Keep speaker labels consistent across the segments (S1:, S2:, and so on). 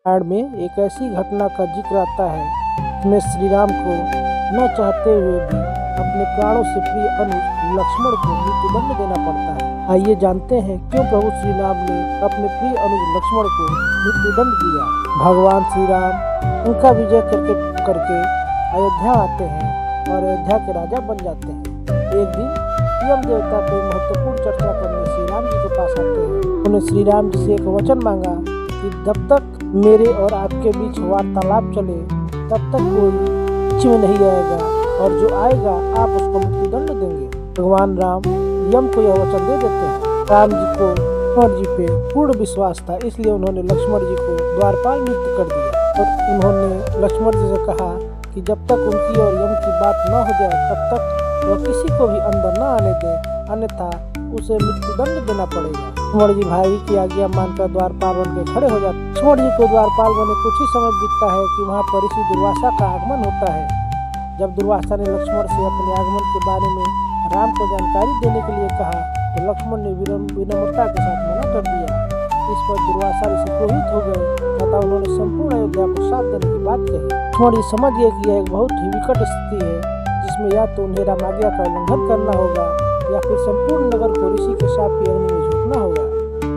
S1: रामायण में एक ऐसी घटना का जिक्र आता है जिसमें श्री राम को न चाहते हुए भी अपने प्राणों से प्रिय अनुज लक्ष्मण को मृत्युदंड देना पड़ता है। आइए जानते हैं क्यों प्रभु श्री राम ने अपने प्रिय अनुज लक्ष्मण को मृत्युदंड दिया। भगवान श्री राम उनका विजय करके अयोध्या आते हैं और अयोध्या के राजा बन जाते हैं। एक दिन यम देवता कोई महत्वपूर्ण चर्चा करने श्री राम जी के पास आते हैं। उन्होंने श्री राम जी से एक वचन मांगा कि जब तक मेरे और आपके बीच वार्तालाप चले तब तक कोई बीच में नहीं आएगा और जो आएगा आप उसको मृत्युदंड देंगे। भगवान राम यम को यह वचन दे देते हैं। राम जी को लक्ष्मण जी पे पूर्ण विश्वास था, इसलिए उन्होंने लक्ष्मण जी को द्वारपाल नियुक्त कर दिया और उन्होंने लक्ष्मण जी से कहा कि जब तक उनकी और यम की बात न हो जाए तब तक वह किसी को भी अंदर न आने दे, अन्यथा उसे मृत्युदंड देना पड़ेगा। लक्ष्मण जी भाई की आज्ञा मानकर द्वारपाल बन के खड़े हो जाते। लक्ष्मण जी को द्वारपाल बने कुछ ही समय बीतता है कि वहाँ पर ऋषि दुर्वासा का आगमन होता है। जब दुर्वासा ने लक्ष्मण से अपने आगमन के बारे में राम को जानकारी देने के लिए कहा तो लक्ष्मण ने विनम्रता के साथ मना कर दिया। इस पर दुर्वासा ऋषि क्रोधित हो गए तथा उन्होंने संपूर्ण अयोध्या को साथ देने की बात कही। लक्ष्मण जी समझ गए कि यह एक बहुत ही विकट स्थिति है जिसमें या तो उन्हें रामाज्ञा का उल्लंघन करना होगा या फिर संपूर्ण नगर को ऋषि के शाप की अग्नि में झोंकना होगा।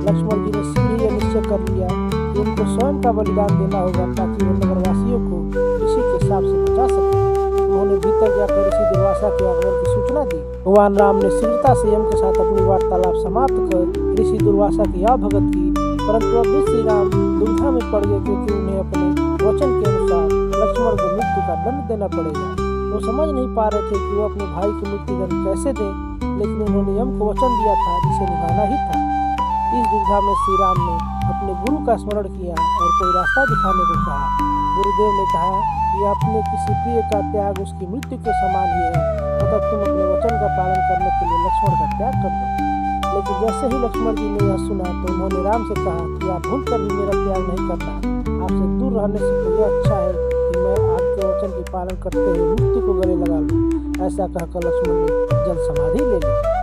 S1: लक्ष्मण जी ने शीघ्र यह निश्चय कर लिया कि उनको स्वयं का बलिदान देना होगा ताकि वो नगरवासियों को ऋषि के शाप से बचा सके। उन्होंने भीतर जाकर ऋषि दुर्वासा के आगमन की सूचना दी। भगवान राम ने शीघ्रता से यम के साथ अपनी वार्तालाप समाप्त कर ऋषि दुर्वासा की भगत की, परंतु अब भी श्री राम दुविधा में पड़ गए क्योंकि उन्हें अपने वचन के अनुसार लक्ष्मण को मृत्यु का दंड देना पड़ेगा। वो समझ नहीं पा रहे थे कि वो अपने भाई को मृत्युदंड कैसे दें, लेकिन उन्होंने यम को वचन दिया था जिसे निभाना ही था। इस दुविधा में श्री राम ने अपने गुरु का स्मरण किया और कोई रास्ता दिखाने को कहा। गुरुदेव ने कहा कि अपने किसी प्रिय का त्याग उसकी मृत्यु के समान ही है, अतः तुम अपने वचन का पालन करने के लिए लक्ष्मण का त्याग कर दो। लेकिन जैसे ही लक्ष्मण जी ने यह सुना तो उन्होंने राम से कहा कि आप भूल कर भी मेरा त्याग नहीं करना, आपसे दूर रहने से तो यह अच्छा है कि मैं आपके वचन के पालन करते हुए मृत्यु को गले लगा लूं। ऐसा कहकर लक्ष्मण ने जल समाधि ले ली।